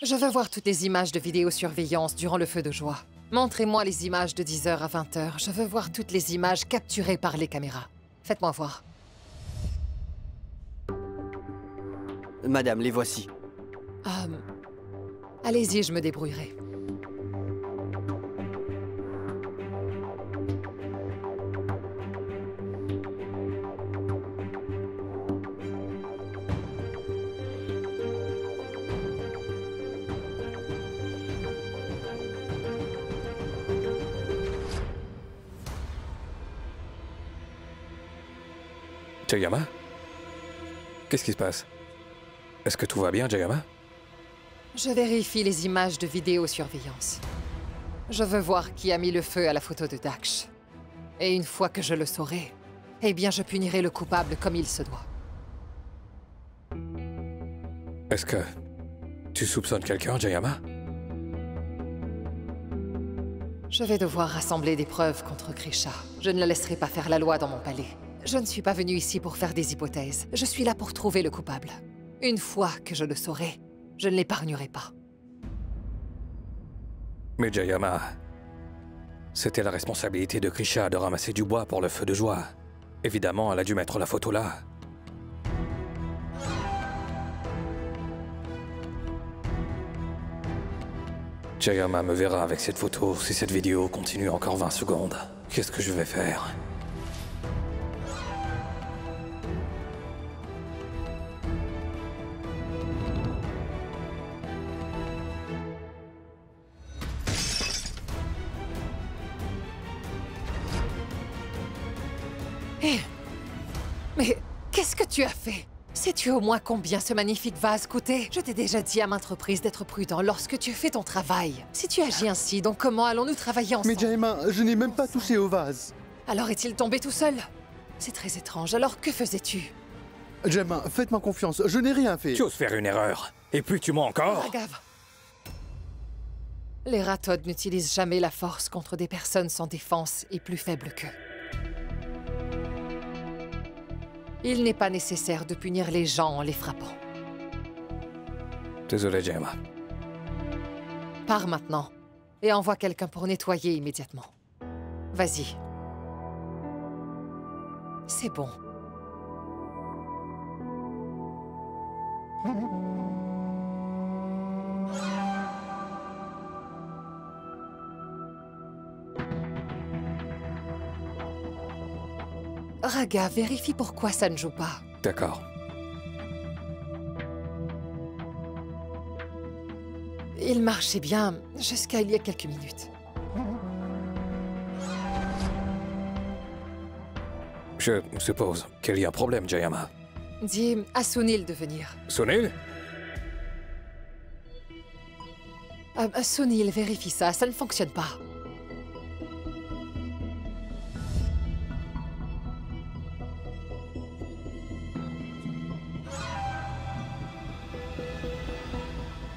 Je veux voir toutes les images de vidéosurveillance durant le feu de joie. Montrez-moi les images de 10 h à 20 h. Je veux voir toutes les images capturées par les caméras. Faites-moi voir. Madame, les voici. Allez-y, je me débrouillerai. Jayama? Qu'est-ce qui se passe? Est-ce que tout va bien, Jayama? Je vérifie les images de vidéosurveillance. Je veux voir qui a mis le feu à la photo de Daksh. Et une fois que je le saurai, eh bien je punirai le coupable comme il se doit. Est-ce que tu soupçonnes quelqu'un, Jayama? Je vais devoir rassembler des preuves contre Grisha. Je ne le laisserai pas faire la loi dans mon palais. Je ne suis pas venu ici pour faire des hypothèses. Je suis là pour trouver le coupable. Une fois que je le saurai, je ne l'épargnerai pas. Mais Jayama, c'était la responsabilité de Grisha de ramasser du bois pour le feu de joie. Évidemment, elle a dû mettre la photo là. Jayama me verra avec cette photo si cette vidéo continue encore 20 secondes. Qu'est-ce que je vais faire? Mais qu'est-ce que tu as fait? Sais-tu au moins combien ce magnifique vase coûtait? Je t'ai déjà dit à maintes reprises d'être prudent lorsque tu fais ton travail. Si tu agis ainsi, donc comment allons-nous travailler ensemble? Mais Jayama, je n'ai même pas touché au vase. Alors est-il tombé tout seul? C'est très étrange. Alors que faisais-tu? Jayama, faites-moi confiance, je n'ai rien fait. Tu oses faire une erreur. Et puis tu mens encore? Raghav. Les Ratod n'utilisent jamais la force contre des personnes sans défense et plus faibles qu'eux. Il n'est pas nécessaire de punir les gens en les frappant. Désolé, Jayama. Pars maintenant et envoie quelqu'un pour nettoyer immédiatement. Vas-y. C'est bon. Raga, vérifie pourquoi ça ne joue pas. D'accord. Il marchait bien jusqu'à il y a quelques minutes. Je suppose qu'il y a un problème, Jayama. Dis à Sunil de venir. Sunil? Sunil, vérifie ça, ça ne fonctionne pas.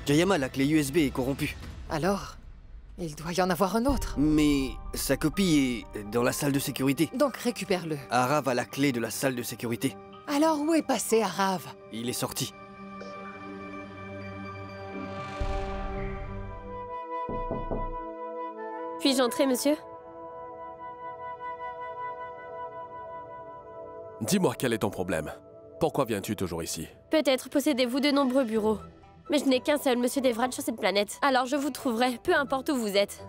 Jayama, la clé USB est corrompue. Alors, il doit y en avoir un autre. Mais sa copie est dans la salle de sécurité. Donc récupère-le. Arav a la clé de la salle de sécurité. Alors où est passé Arav? Il est sorti. Puis-je entrer, monsieur? Dis-moi, quel est ton problème? Pourquoi viens-tu toujours ici? Peut-être possédez-vous de nombreux bureaux. Mais je n'ai qu'un seul, monsieur Devraj, sur cette planète. Alors je vous trouverai, peu importe où vous êtes.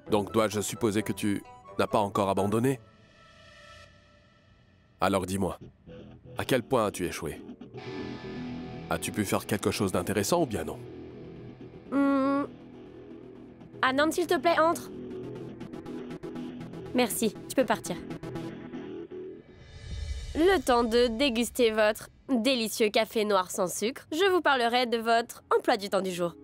Donc dois-je supposer que tu n'as pas encore abandonné? Alors dis-moi, à quel point as-tu échoué? As-tu pu faire quelque chose d'intéressant ou bien non? Anand, s'il te plaît, entre. Merci, tu peux partir. Le temps de déguster votre délicieux café noir sans sucre, je vous parlerai de votre emploi du temps du jour.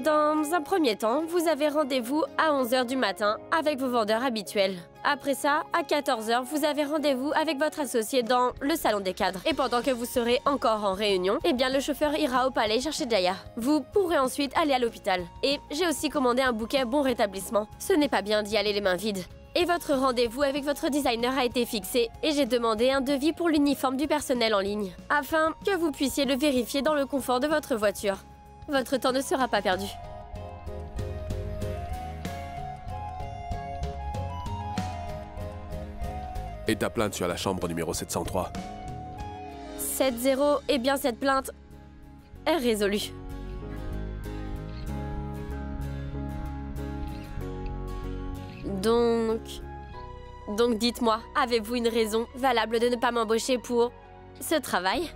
Dans un premier temps, vous avez rendez-vous à 11 h du matin avec vos vendeurs habituels. Après ça, à 14 h, vous avez rendez-vous avec votre associé dans le salon des cadres. Et pendant que vous serez encore en réunion, eh bien le chauffeur ira au palais chercher Jaya. Vous pourrez ensuite aller à l'hôpital. Et j'ai aussi commandé un bouquet bon rétablissement. Ce n'est pas bien d'y aller les mains vides. Et votre rendez-vous avec votre designer a été fixé et j'ai demandé un devis pour l'uniforme du personnel en ligne, afin que vous puissiez le vérifier dans le confort de votre voiture. Votre temps ne sera pas perdu. Et ta plainte sur la chambre numéro 703? 7-0, eh bien cette plainte est résolue. Donc dites-moi, avez-vous une raison valable de ne pas m'embaucher pour ce travail?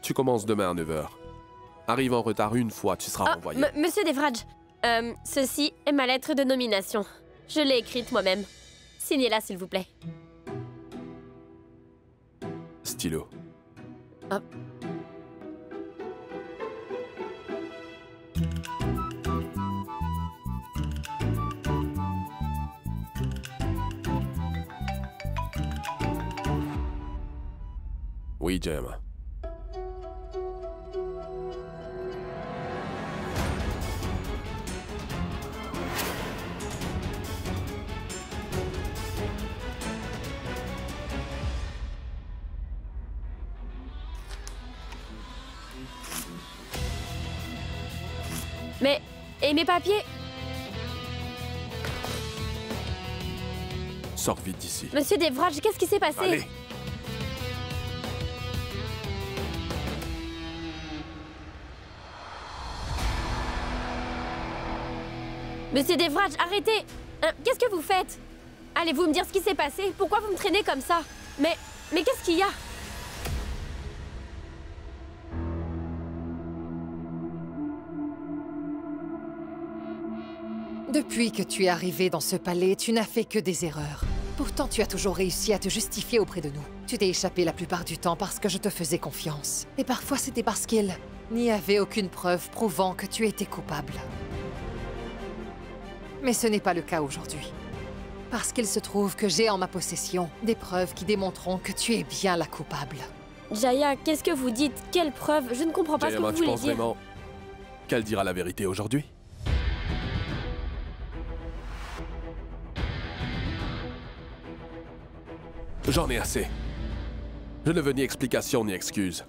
Tu commences demain à 9h. Arrive en retard une fois, tu seras renvoyé. Monsieur Devraj, ceci est ma lettre de nomination. Je l'ai écrite moi-même. Signez-la, s'il vous plaît. Stylo. Hop. Oui, Jayama. Mais... et mes papiers? Sors vite d'ici. Monsieur Devraj, qu'est-ce qui s'est passé? Allez! Monsieur Devraj, arrêtez! Qu'est-ce que vous faites? Allez-vous me dire ce qui s'est passé? Pourquoi vous me traînez comme ça? Mais qu'est-ce qu'il y a? Depuis que tu es arrivé dans ce palais, tu n'as fait que des erreurs. Pourtant, tu as toujours réussi à te justifier auprès de nous. Tu t'es échappé la plupart du temps parce que je te faisais confiance. Et parfois, c'était parce qu'il n'y avait aucune preuve prouvant que tu étais coupable. Mais ce n'est pas le cas aujourd'hui. Parce qu'il se trouve que j'ai en ma possession des preuves qui démontreront que tu es bien la coupable. Jaya, qu'est-ce que vous dites? Quelle preuve? Je ne comprends pas Jayama, ce que vous tu voulez penses dire. vraiment qu'elle dira la vérité aujourd'hui? J'en ai assez. Je ne veux ni explication ni excuse.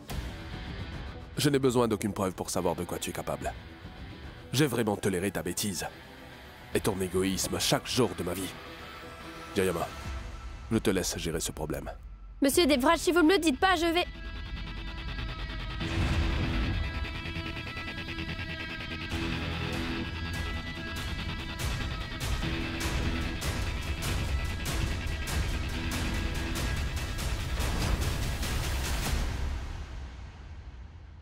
Je n'ai besoin d'aucune preuve pour savoir de quoi tu es capable. J'ai vraiment toléré ta bêtise et ton égoïsme chaque jour de ma vie. Jayama, je te laisse gérer ce problème. Monsieur Devraj, si vous ne me le dites pas, je vais...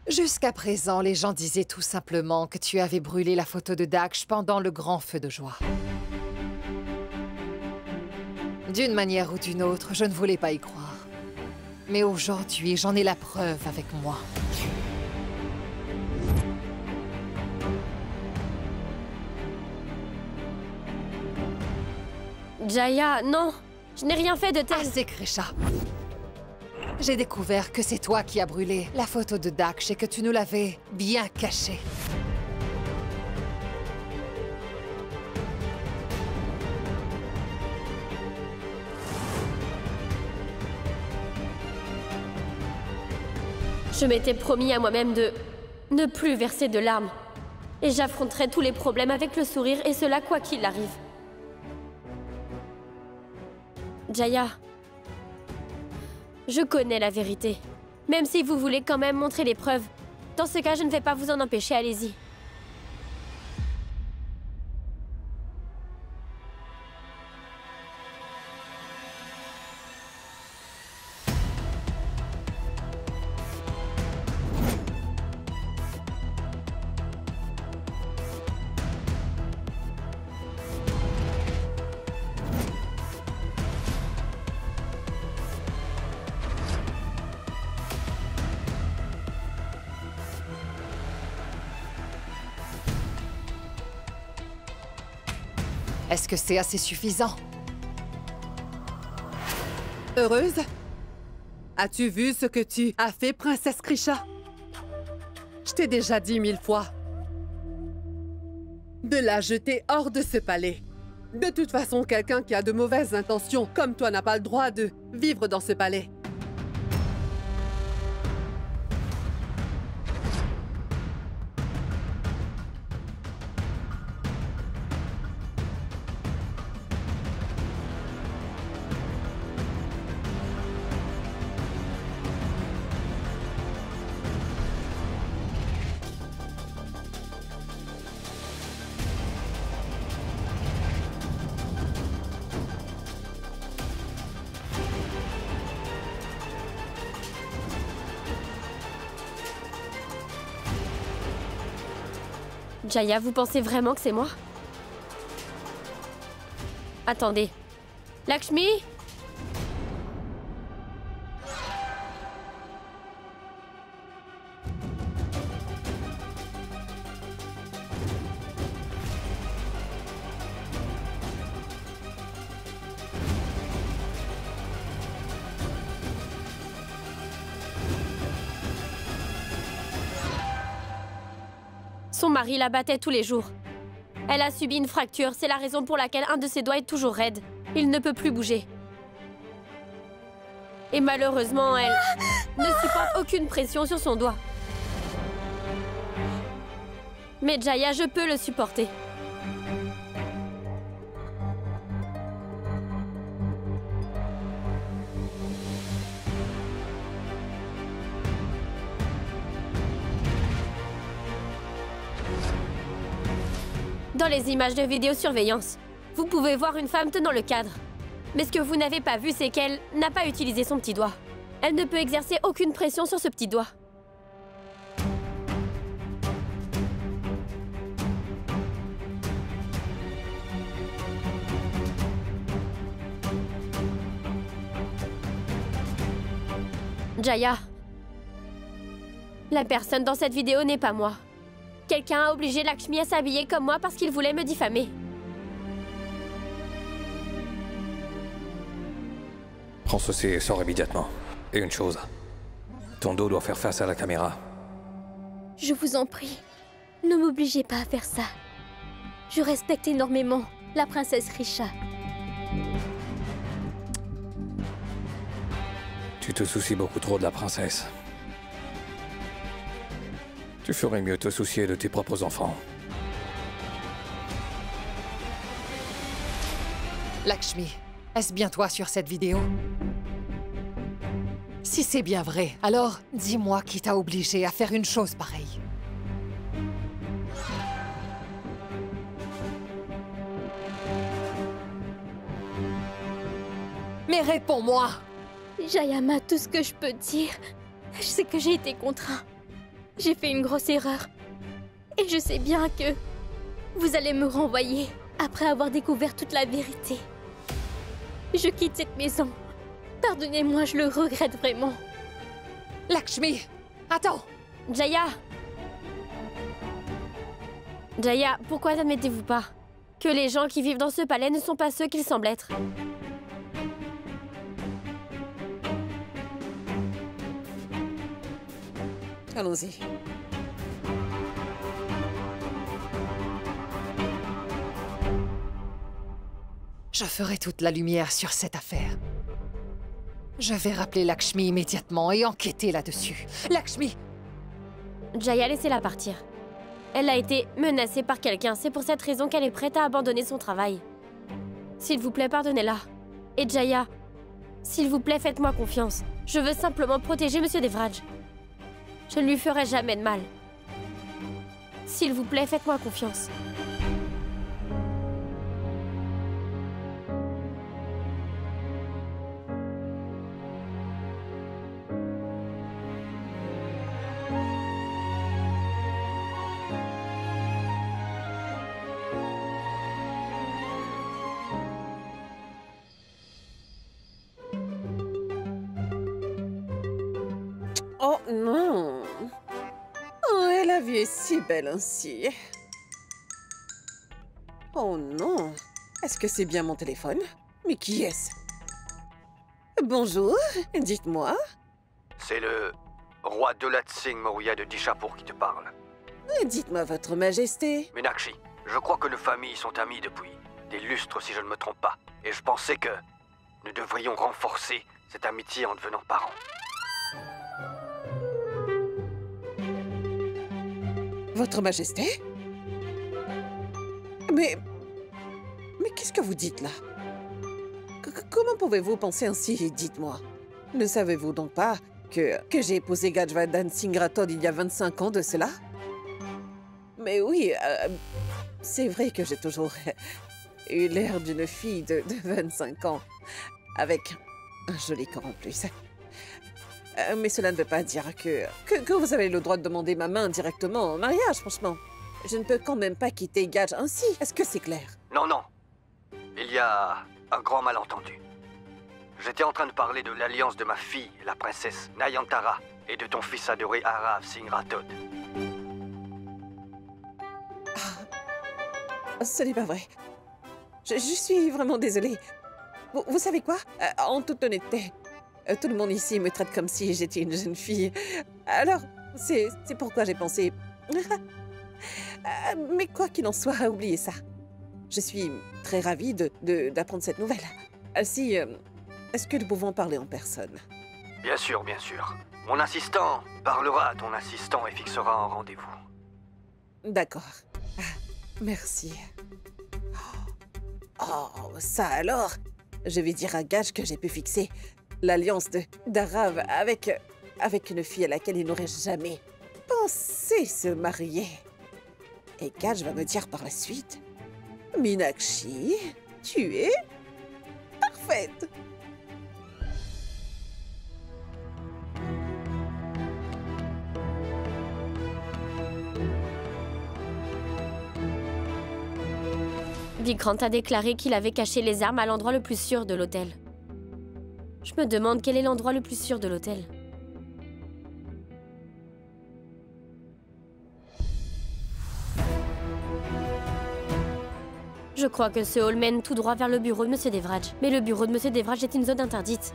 Jusqu'à présent, les gens disaient tout simplement que tu avais brûlé la photo de Daksh pendant le grand feu de joie. D'une manière ou d'une autre, je ne voulais pas y croire. Mais aujourd'hui, j'en ai la preuve avec moi. Jaya, non! Je n'ai rien fait de tel... Assez, Krisha. J'ai découvert que c'est toi qui as brûlé la photo de Daksh et que tu nous l'avais bien cachée. Je m'étais promis à moi-même de ne plus verser de larmes. Et j'affronterai tous les problèmes avec le sourire, et cela quoi qu'il arrive. Jaya, je connais la vérité. Même si vous voulez quand même montrer les preuves, dans ce cas, je ne vais pas vous en empêcher, allez-y. Est-ce que c'est assez suffisant? Heureuse? As-tu vu ce que tu as fait, princesse Krisha? Je t'ai déjà dit 1000 fois de la jeter hors de ce palais. De toute façon, quelqu'un qui a de mauvaises intentions, comme toi, n'a pas le droit de vivre dans ce palais. Jaya, vous pensez vraiment que c'est moi? Attendez. Lakshmi? Son mari la battait tous les jours. Elle a subi une fracture, c'est la raison pour laquelle un de ses doigts est toujours raide. Il ne peut plus bouger. Et malheureusement, elle ne supporte aucune pression sur son doigt. Mais Jaya, je peux le supporter. Dans les images de vidéosurveillance, vous pouvez voir une femme tenant le cadre. Mais ce que vous n'avez pas vu, c'est qu'elle n'a pas utilisé son petit doigt. Elle ne peut exercer aucune pression sur ce petit doigt. Jaya, la personne dans cette vidéo n'est pas moi. Quelqu'un a obligé Lakshmi à s'habiller comme moi parce qu'il voulait me diffamer. Prends ceci et sors immédiatement. Et une chose, ton dos doit faire face à la caméra. Je vous en prie, ne m'obligez pas à faire ça. Je respecte énormément la princesse Krisha. Tu te soucies beaucoup trop de la princesse. Tu ferais mieux te soucier de tes propres enfants. Lakshmi, est-ce bien toi sur cette vidéo? Si c'est bien vrai, alors dis-moi qui t'a obligé à faire une chose pareille. Mais réponds-moi! Jayama, tout ce que je peux dire, je sais que j'ai été contraint. J'ai fait une grosse erreur. Et je sais bien que vous allez me renvoyer après avoir découvert toute la vérité. Je quitte cette maison. Pardonnez-moi, je le regrette vraiment. Lakshmi, attends! Jaya! Jaya, pourquoi n'admettez-vous pas que les gens qui vivent dans ce palais ne sont pas ceux qu'ils semblent être? Allons-y. Je ferai toute la lumière sur cette affaire. Je vais rappeler Lakshmi immédiatement et enquêter là-dessus. Lakshmi! Jaya, laissez-la partir. Elle a été menacée par quelqu'un. C'est pour cette raison qu'elle est prête à abandonner son travail. S'il vous plaît, pardonnez-la. Et Jaya, s'il vous plaît, faites-moi confiance. Je veux simplement protéger Monsieur Devraj. Je ne lui ferai jamais de mal. S'il vous plaît, faites-moi confiance. Oh non! Oh, la vie est si belle ainsi. Oh non! Est-ce que c'est bien mon téléphone? Mais qui est-ce? Bonjour, dites-moi. C'est le roi Dolat Singh Maurya de Dishapur qui te parle. Dites-moi, votre majesté. Meenakshi, je crois que nos familles sont amies depuis des lustres si je ne me trompe pas. Et je pensais que nous devrions renforcer cette amitié en devenant parents. Votre majesté? Mais qu'est-ce que vous dites là? Comment pouvez-vous penser ainsi, dites-moi? Ne savez-vous donc pas que j'ai épousé Gajvardhan Singh Rathod il y a 25 ans de cela? Mais oui, c'est vrai que j'ai toujours eu l'air d'une fille de 25 ans, avec un joli corps en plus. Mais cela ne veut pas dire que vous avez le droit de demander ma main directement en mariage, franchement. Je ne peux quand même pas quitter Gaj ainsi, est-ce que c'est clair? Non, non. Il y a un grand malentendu. J'étais en train de parler de l'alliance de ma fille, la princesse Nayantara, et de ton fils adoré Arav Singh Rathod. Ce n'est pas vrai. Je suis vraiment désolée. Vous savez quoi? En toute honnêteté, tout le monde ici me traite comme si j'étais une jeune fille. Alors, c'est pourquoi j'ai pensé... Mais quoi qu'il en soit, oubliez ça. Je suis très ravie d'apprendre cette nouvelle. Ainsi, est-ce que nous pouvons parler en personne? Bien sûr, bien sûr. Mon assistant parlera à ton assistant et fixera un rendez-vous. D'accord. Merci. Oh, ça alors? Je vais dire à Gaj que j'ai pu fixer l'alliance d'Arav avec une fille à laquelle il n'aurait jamais pensé se marier. Et Gaj va me dire par la suite, Meenakshi, tu es parfaite. Vikrant a déclaré qu'il avait caché les armes à l'endroit le plus sûr de l'hôtel. Je me demande quel est l'endroit le plus sûr de l'hôtel. Je crois que ce hall mène tout droit vers le bureau de Monsieur Devraj. Mais le bureau de Monsieur Devraj est une zone interdite.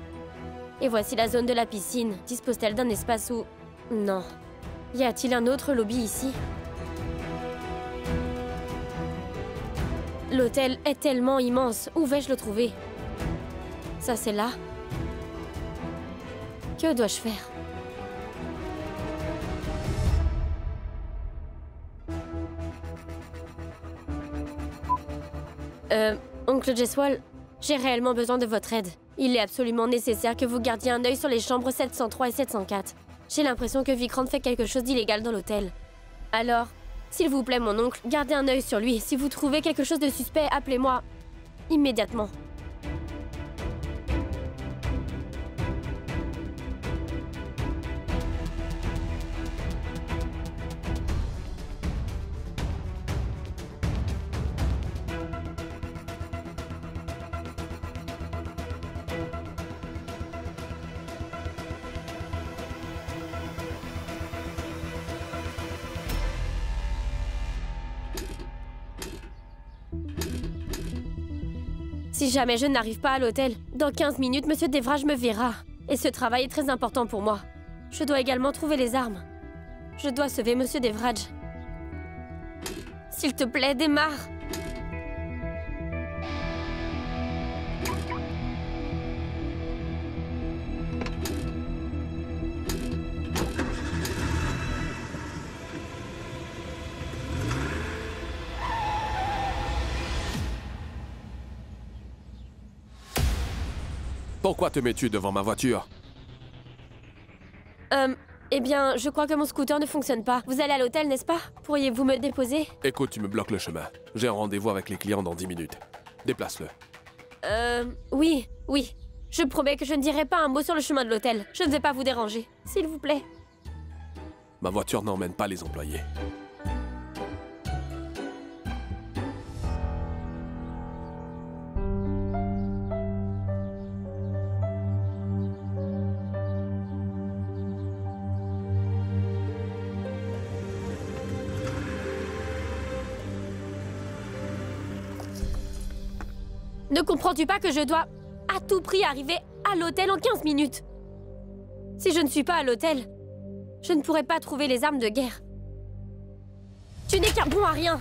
Et voici la zone de la piscine. Dispose-t-elle d'un espace où... Non. Y a-t-il un autre lobby ici? L'hôtel est tellement immense. Où vais-je le trouver? Ça, c'est là. Que dois-je faire? Oncle Jeswal, j'ai réellement besoin de votre aide. Il est absolument nécessaire que vous gardiez un œil sur les chambres 703 et 704. J'ai l'impression que Vikrant fait quelque chose d'illégal dans l'hôtel. Alors, s'il vous plaît, mon oncle, gardez un œil sur lui. Si vous trouvez quelque chose de suspect, appelez-moi immédiatement. Si jamais je n'arrive pas à l'hôtel, dans 15 minutes, Monsieur Devraj me verra. Et ce travail est très important pour moi. Je dois également trouver les armes. Je dois sauver Monsieur Devraj. S'il te plaît, démarre. Pourquoi te mets-tu devant ma voiture? Eh bien, je crois que mon scooter ne fonctionne pas. Vous allez à l'hôtel, n'est-ce pas? Pourriez-vous me déposer? Écoute, tu me bloques le chemin. J'ai un rendez-vous avec les clients dans 10 minutes. Déplace-le. Oui. Je promets que je ne dirai pas un mot sur le chemin de l'hôtel. Je ne vais pas vous déranger, s'il vous plaît. Ma voiture n'emmène pas les employés. Ne comprends-tu pas que je dois à tout prix arriver à l'hôtel en 15 minutes? Si je ne suis pas à l'hôtel, je ne pourrai pas trouver les armes de guerre. Tu n'es qu'un bon à rien.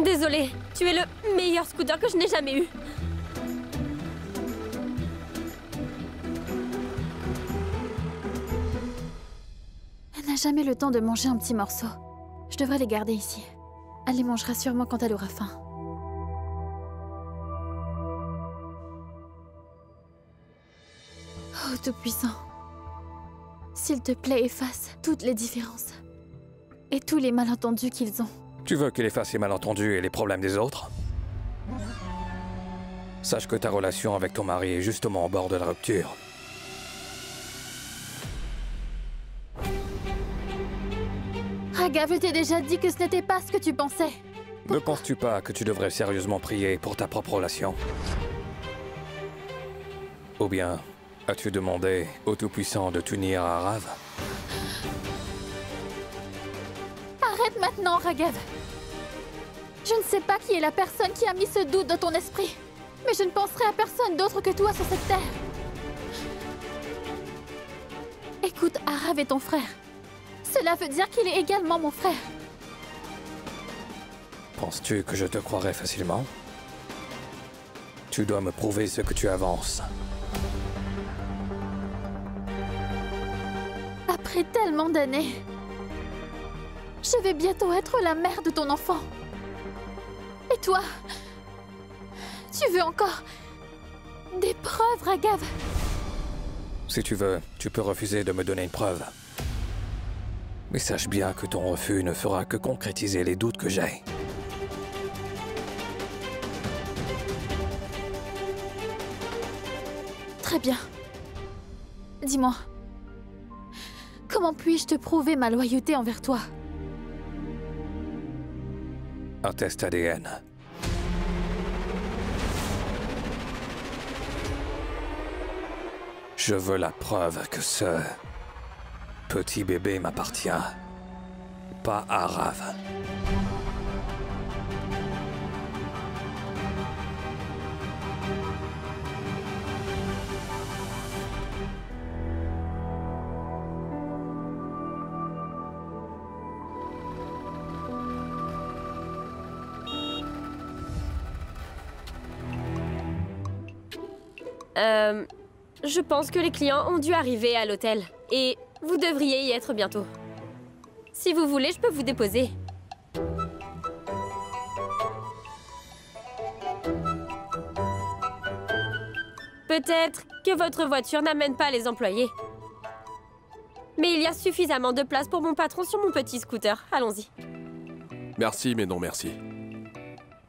Désolée, tu es le meilleur scooter que je n'ai jamais eu. Elle n'a jamais le temps de manger un petit morceau. Je devrais les garder ici. Elle les mangera sûrement quand elle aura faim. Oh, Tout-Puissant. S'il te plaît, efface toutes les différences. Et tous les malentendus qu'ils ont. Tu veux qu'il efface les malentendus et les problèmes des autres? Sache que ta relation avec ton mari est justement au bord de la rupture. Raghav, je t'ai déjà dit que ce n'était pas ce que tu pensais. Ne penses-tu pas que tu devrais sérieusement prier pour ta propre relation? Ou bien, as-tu demandé au Tout-Puissant de t'unir à Arav? Arrête maintenant, Raghav. Je ne sais pas qui est la personne qui a mis ce doute dans ton esprit. Mais je ne penserai à personne d'autre que toi sur cette terre. Écoute, Arav est ton frère. Cela veut dire qu'il est également mon frère. Penses-tu que je te croirais facilement? Tu dois me prouver ce que tu avances. Après tellement d'années, je vais bientôt être la mère de ton enfant. Et toi, tu veux encore des preuves, Raghav? Si tu veux, tu peux refuser de me donner une preuve. Mais sache bien que ton refus ne fera que concrétiser les doutes que j'ai. Très bien. Dis-moi, comment puis-je te prouver ma loyauté envers toi? Un test ADN. Je veux la preuve que ce petit bébé m'appartient, pas Arav. Je pense que les clients ont dû arriver à l'hôtel. Et vous devriez y être bientôt. Si vous voulez, je peux vous déposer. Peut-être que votre voiture n'amène pas les employés. Mais il y a suffisamment de place pour mon patron sur mon petit scooter. Allons-y. Merci, mais non merci.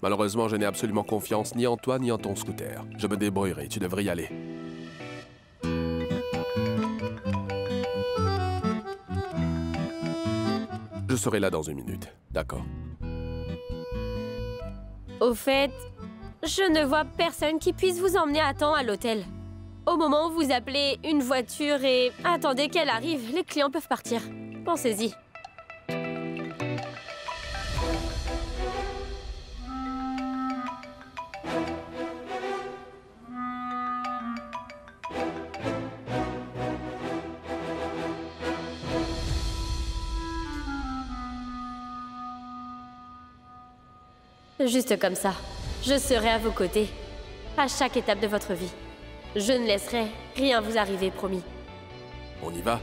Malheureusement, je n'ai absolument confiance ni en toi ni en ton scooter. Je me débrouillerai, tu devrais y aller. Je serai là dans une minute, d'accord? Au fait, je ne vois personne qui puisse vous emmener à temps à l'hôtel. Au moment où vous appelez une voiture et attendez qu'elle arrive, les clients peuvent partir. Pensez-y. Juste comme ça, je serai à vos côtés, à chaque étape de votre vie. Je ne laisserai rien vous arriver, promis. On y va?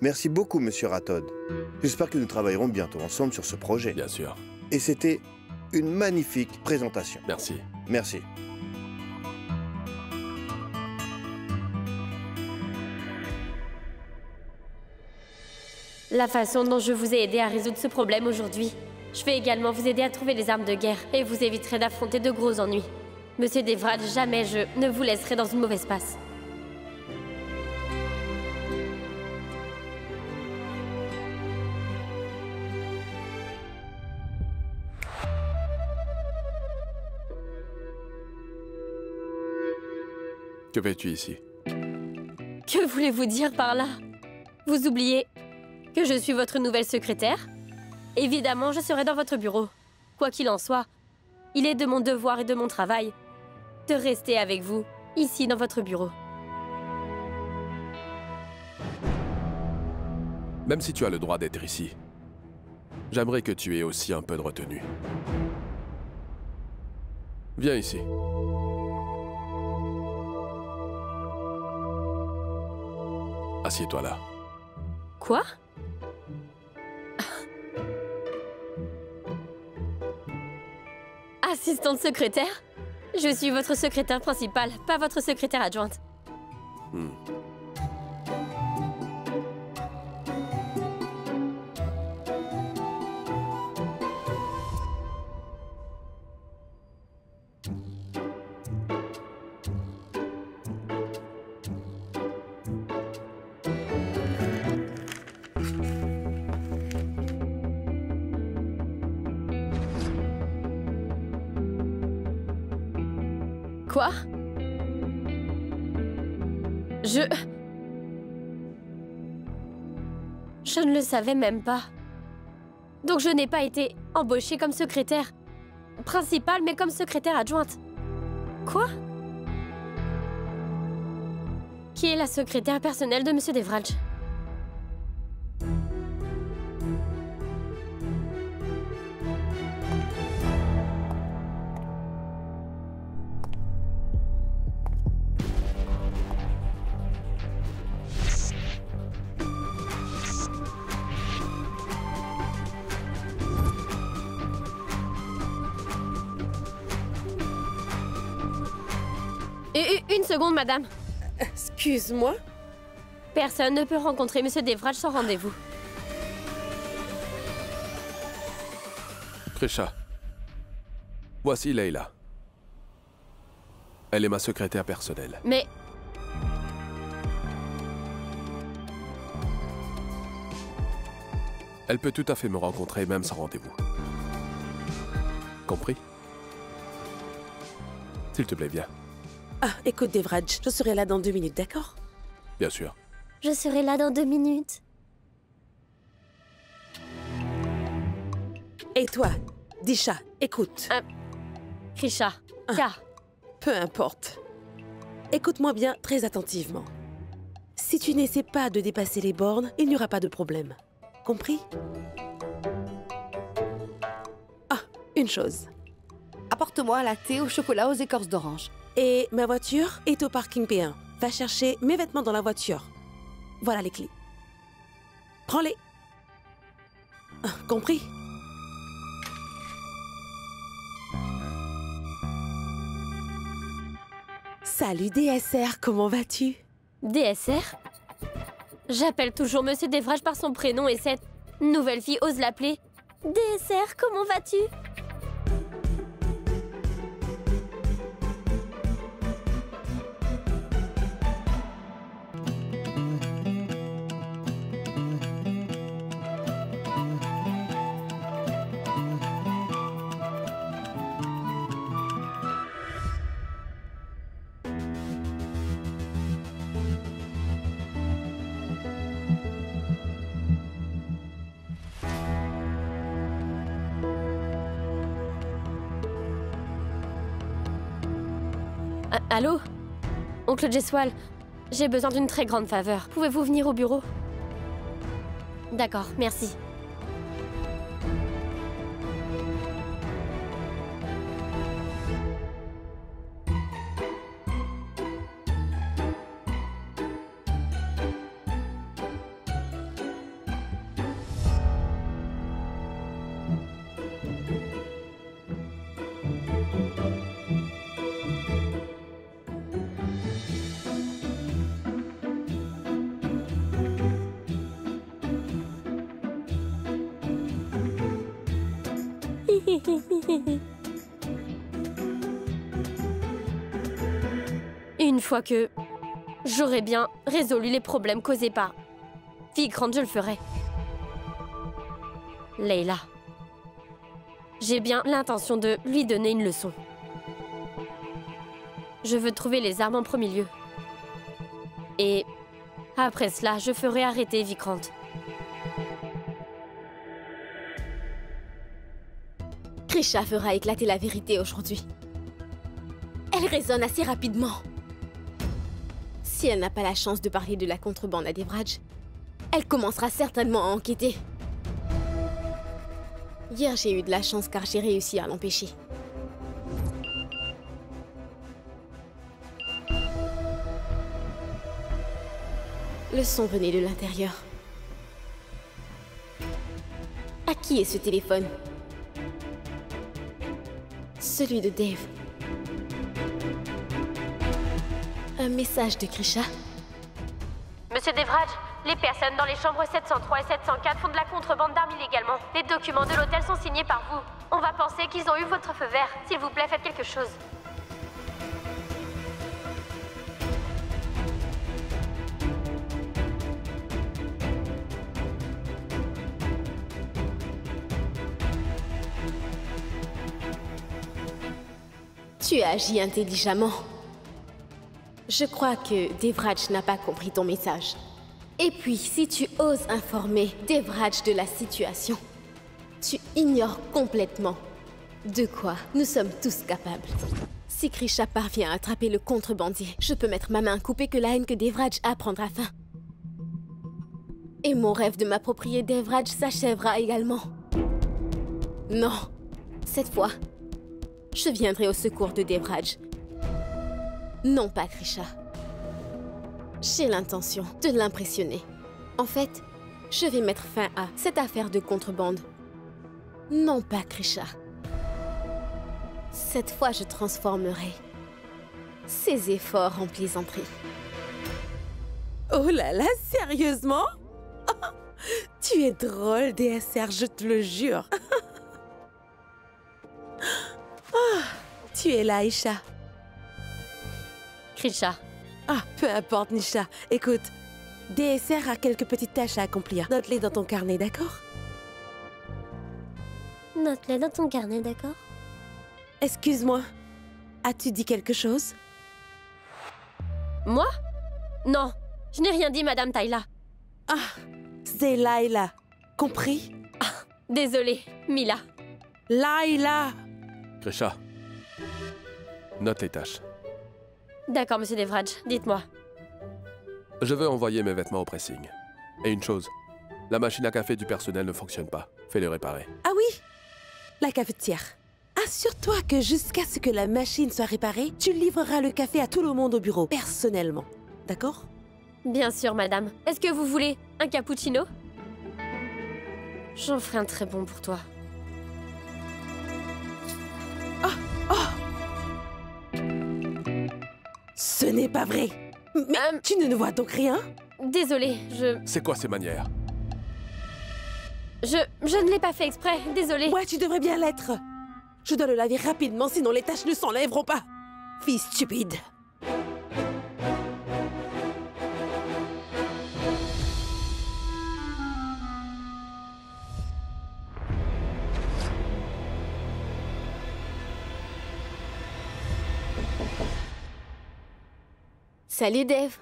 Merci beaucoup, Monsieur Rathod. J'espère que nous travaillerons bientôt ensemble sur ce projet. Bien sûr. Et c'était une magnifique présentation. Merci. Merci. La façon dont je vous ai aidé à résoudre ce problème aujourd'hui, je vais également vous aider à trouver les armes de guerre et vous éviterai d'affronter de gros ennuis. Monsieur Devrad, jamais je ne vous laisserai dans une mauvaise passe. Que fais-tu ici? Que voulez-vous dire par là? Vous oubliez que je suis votre nouvelle secrétaire? Évidemment, je serai dans votre bureau. Quoi qu'il en soit, il est de mon devoir et de mon travail de rester avec vous, ici dans votre bureau. Même si tu as le droit d'être ici, j'aimerais que tu aies aussi un peu de retenue. Viens ici. Assieds-toi là. Quoi? Assistante secrétaire? Je suis votre secrétaire principale, pas votre secrétaire adjointe. Quoi? Je ne le savais même pas. Donc je n'ai pas été embauchée comme secrétaire principale, mais comme secrétaire adjointe. Quoi? Qui est la secrétaire personnelle de Monsieur Devraj? Une seconde, madame. Excuse-moi? Personne ne peut rencontrer Monsieur Devraj sans rendez-vous. Krisha, voici Leila. Elle est ma secrétaire personnelle. Mais... Elle peut tout à fait me rencontrer même sans rendez-vous. Compris? S'il te plaît, viens. Ah, écoute, Devraj, je serai là dans 2 minutes, d'accord? Bien sûr. Je serai là dans 2 minutes. Et toi, Disha, écoute. Krisha, Peu importe. Écoute-moi bien très attentivement. Si tu n'essaies pas de dépasser les bornes, il n'y aura pas de problème. Compris? Ah, une chose. Apporte-moi un latte au chocolat aux écorces d'orange. Et ma voiture est au parking P1. Va chercher mes vêtements dans la voiture. Voilà les clés. Prends-les. Ah, compris? Salut DSR, comment vas-tu? DSR? J'appelle toujours Monsieur Devraj par son prénom et cette nouvelle fille ose l'appeler DSR, comment vas-tu? Allô? Oncle Jeswal, j'ai besoin d'une très grande faveur. Pouvez-vous venir au bureau? D'accord, merci. Une fois que j'aurai bien résolu les problèmes causés par Vikrant, je le ferai. Leila, j'ai bien l'intention de lui donner une leçon. Je veux trouver les armes en premier lieu. Et après cela, je ferai arrêter Vikrant. Krisha fera éclater la vérité aujourd'hui. Elle raisonne assez rapidement. Si elle n'a pas la chance de parler de la contrebande à Devraj, elle commencera certainement à enquêter. Hier, j'ai eu de la chance car j'ai réussi à l'empêcher. Le son venait de l'intérieur. À qui est ce téléphone? Celui de Dave. Un message de Krisha. Monsieur Devraj, les personnes dans les chambres 703 et 704 font de la contrebande d'armes illégalement. Les documents de l'hôtel sont signés par vous. On va penser qu'ils ont eu votre feu vert. S'il vous plaît, faites quelque chose. Tu as agi intelligemment. Je crois que Devraj n'a pas compris ton message. Et puis, si tu oses informer Devraj de la situation, tu ignores complètement de quoi nous sommes tous capables. Si Krisha parvient à attraper le contrebandier, je peux mettre ma main coupée que la haine que Devraj a prendra fin. Et mon rêve de m'approprier Devraj s'achèvera également. Non, cette fois, je viendrai au secours de Devraj. Non pas Krisha. J'ai l'intention de l'impressionner. En fait, je vais mettre fin à cette affaire de contrebande. Non pas Krisha. Cette fois, je transformerai ses efforts en plaisanterie. Oh là là, sérieusement? Tu es drôle, DSR, je te le jure. Tu es là, Aisha. Krisha. Ah, peu importe, Nisha. Écoute, DSR a quelques petites tâches à accomplir. Note-les dans ton carnet, d'accord? Note-les dans ton carnet, d'accord? Excuse-moi. As-tu dit quelque chose? Moi? Non, je n'ai rien dit, Madame Tayla. Ah, c'est Layla. Compris? Ah, désolée, Mila. Layla! Krisha, note les tâches. D'accord, Monsieur Devraj, dites-moi. Je veux envoyer mes vêtements au pressing. Et une chose, la machine à café du personnel ne fonctionne pas. Fais-le réparer. Ah oui, la cafetière. Assure-toi que jusqu'à ce que la machine soit réparée, tu livreras le café à tout le monde au bureau, personnellement. D'accord? Bien sûr, madame. Est-ce que vous voulez un cappuccino? J'en ferai un très bon pour toi. Ce n'est pas vrai. Mais tu ne vois donc rien? Désolée, C'est quoi ces manières? Je ne l'ai pas fait exprès, désolée. Ouais, tu devrais bien l'être. Je dois le laver rapidement, sinon les taches ne s'enlèveront pas. Fille stupide. Salut, Dave.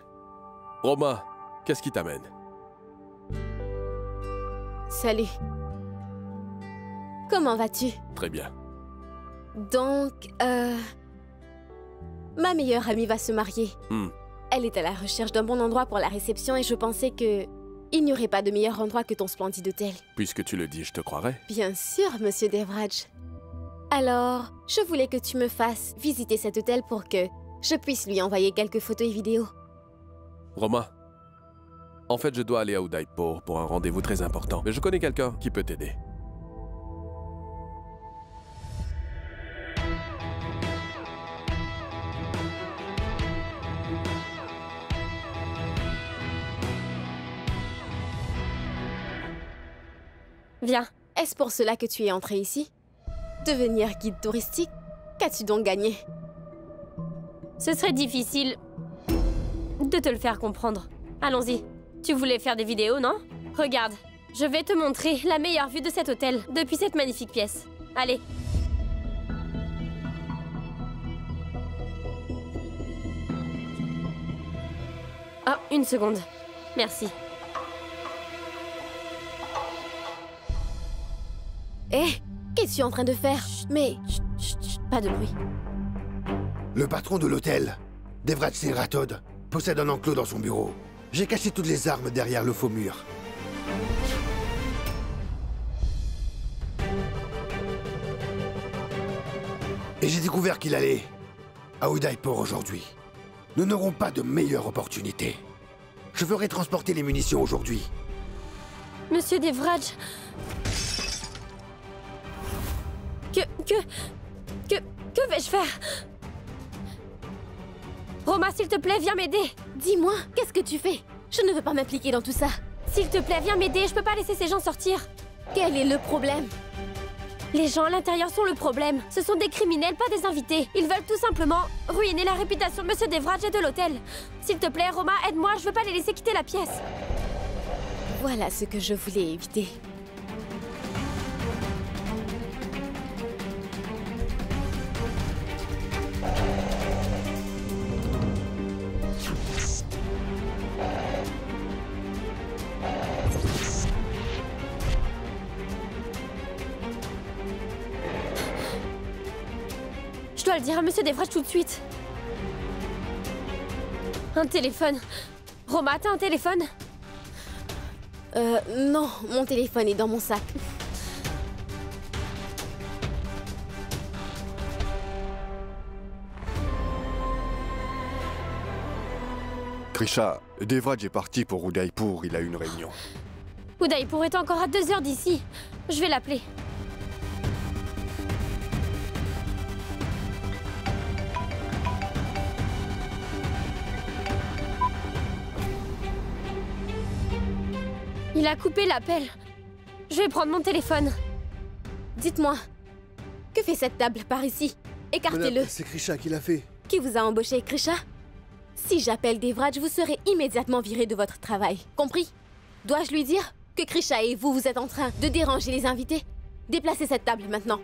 Roma, qu'est-ce qui t'amène? Salut. Comment vas-tu? Très bien. Donc, ma meilleure amie va se marier. Elle est à la recherche d'un bon endroit pour la réception et je pensais que il n'y aurait pas de meilleur endroit que ton splendide hôtel. Puisque tu le dis, je te croirai. Bien sûr, Monsieur Devraj. Alors, je voulais que tu me fasses visiter cet hôtel pour que je puisse lui envoyer quelques photos et vidéos. Roma, en fait, je dois aller à Udaipur pour un rendez-vous très important. Mais je connais quelqu'un qui peut t'aider. Viens. Est-ce pour cela que tu es entré ici? Devenir guide touristique? Qu'as-tu donc gagné? Ce serait difficile de te le faire comprendre. Allons-y. Tu voulais faire des vidéos, non? Regarde, je vais te montrer la meilleure vue de cet hôtel depuis cette magnifique pièce. Allez. Ah, une seconde. Merci. Hé, qu'est-ce que tu es en train de faire? Mais... Chut, pas de bruit. Le patron de l'hôtel, Devraj Singrathod, possède un enclos dans son bureau. J'ai caché toutes les armes derrière le faux mur. Et j'ai découvert qu'il allait à Udaipur aujourd'hui. Nous n'aurons pas de meilleure opportunité. Je ferai transporter les munitions aujourd'hui. Monsieur Devraj... Que vais-je faire? Roma, s'il te plaît, viens m'aider. Dis-moi, qu'est-ce que tu fais? Je ne veux pas m'impliquer dans tout ça. S'il te plaît, viens m'aider, je peux pas laisser ces gens sortir. Quel est le problème? Les gens à l'intérieur sont le problème. Ce sont des criminels, pas des invités. Ils veulent tout simplement ruiner la réputation de Monsieur Devraj et de l'hôtel. S'il te plaît, Roma, aide-moi, je veux pas les laisser quitter la pièce. Voilà ce que je voulais éviter. Je dois le dire à Monsieur Devraj tout de suite. Un téléphone. Roma, t'as un téléphone? Non, mon téléphone est dans mon sac. Krisha, Devraj est parti pour Udaipur, il a une réunion. Udaipur est encore à 2 heures d'ici. Je vais l'appeler. Il a coupé l'appel. Je vais prendre mon téléphone. Dites-moi, que fait cette table par ici? Écartez-le. C'est Krisha qui l'a fait. Qui vous a embauché, Krisha? Si j'appelle Devraj, vous serez immédiatement viré de votre travail. Compris? Dois-je lui dire que Krisha et vous êtes en train de déranger les invités? Déplacez cette table maintenant.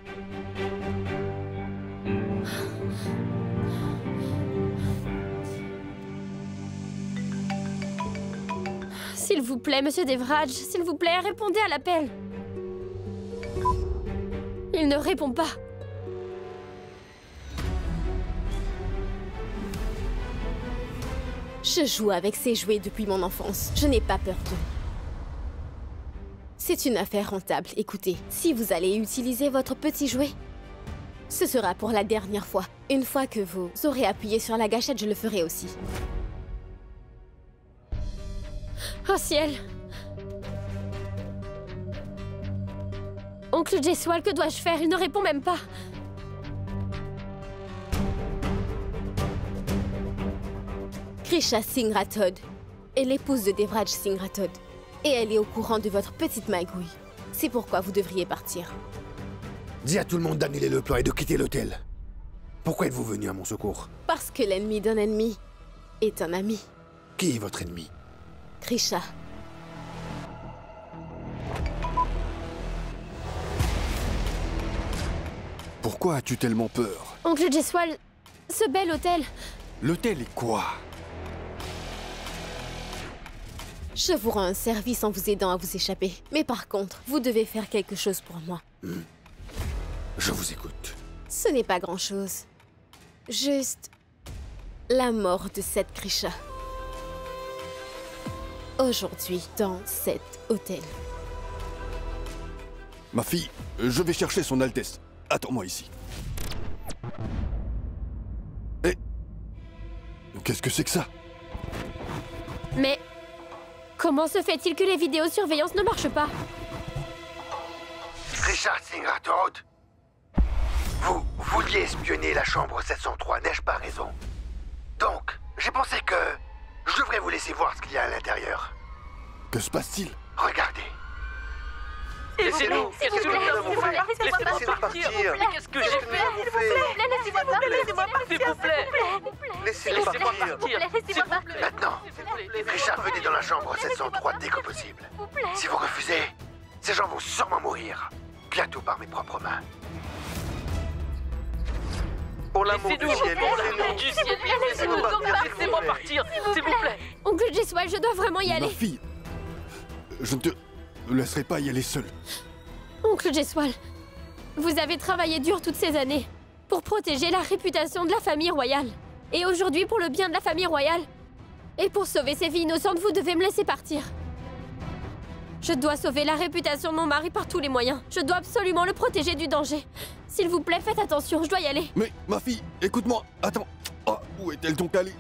S'il vous plaît, Monsieur Devraj, s'il vous plaît, répondez à l'appel. Il ne répond pas. Je joue avec ces jouets depuis mon enfance. Je n'ai pas peur d'eux. C'est une affaire rentable. Écoutez, si vous allez utiliser votre petit jouet, ce sera pour la dernière fois. Une fois que vous aurez appuyé sur la gâchette, je le ferai aussi. Oh ciel! Oncle Jeswal, que dois-je faire? Il ne répond même pas. Krisha Singrathod est l'épouse de Devraj Singrathod. Et elle est au courant de votre petite magouille. C'est pourquoi vous devriez partir. Dis à tout le monde d'annuler le plan et de quitter l'hôtel. Pourquoi êtes-vous venu à mon secours? Parce que l'ennemi d'un ennemi est un ami. Qui est votre ennemi? Krisha. Pourquoi as-tu tellement peur? Oncle Jeswal, ce bel hôtel. L'hôtel est quoi? Je vous rends un service en vous aidant à vous échapper. Mais par contre, vous devez faire quelque chose pour moi. Je vous écoute. Ce n'est pas grand-chose. Juste la mort de cette Krisha. Aujourd'hui, dans cet hôtel. Ma fille, je vais chercher son Altesse. Attends-moi ici. Eh, qu'est-ce que c'est que ça? Mais comment se fait-il que les vidéosurveillances ne marchent pas? Richard Singrathod, vous vouliez espionner la chambre 703, n'ai-je pas raison? Donc, j'ai pensé que je devrais vous laisser voir ce qu'il y a à l'intérieur. Que se passe-t-il? Regardez. Laissez-nous, qu'est-ce que nous avons fait? Laissez-nous partir. Mais qu'est-ce que j'ai fait? Laissez-moi partir, s'il vous plaît. Laissez-nous partir. Maintenant, Richard, venez dans la chambre 703 dès que possible. Si vous refusez, ces gens vont sûrement mourir. Bientôt par mes propres mains. Pour l'amour du ciel, laissez-nous laissez-moi partir, s'il vous plaît. Oncle Jeswal, je dois vraiment y aller. Ma fille, je ne te laisserai pas y aller seule. Oncle Jeswal, vous avez travaillé dur toutes ces années pour protéger la réputation de la famille royale. Et aujourd'hui, pour le bien de la famille royale, et pour sauver ces filles innocentes, vous devez me laisser partir. Je dois sauver la réputation de mon mari par tous les moyens. Je dois absolument le protéger du danger. S'il vous plaît, faites attention, je dois y aller. Mais, ma fille, écoute-moi. Attends. Oh, où est-elle donc allée?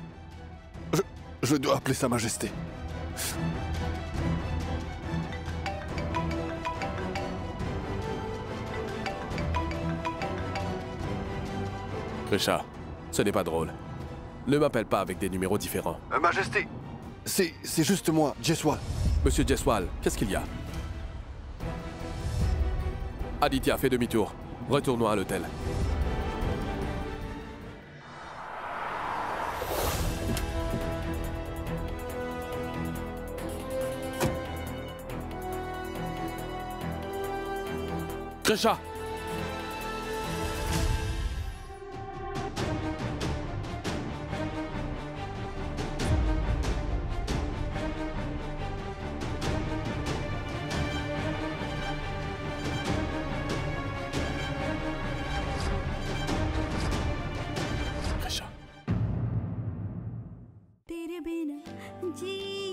Je dois appeler Sa Majesté. Krisha, ce n'est pas drôle. Ne m'appelle pas avec des numéros différents. Majesté. C'est juste moi, Jeswal. Monsieur Jeswal, qu'est-ce qu'il y a? Aditya, fais demi-tour. Retournons à l'hôtel. Krisha! तेरे बिना जी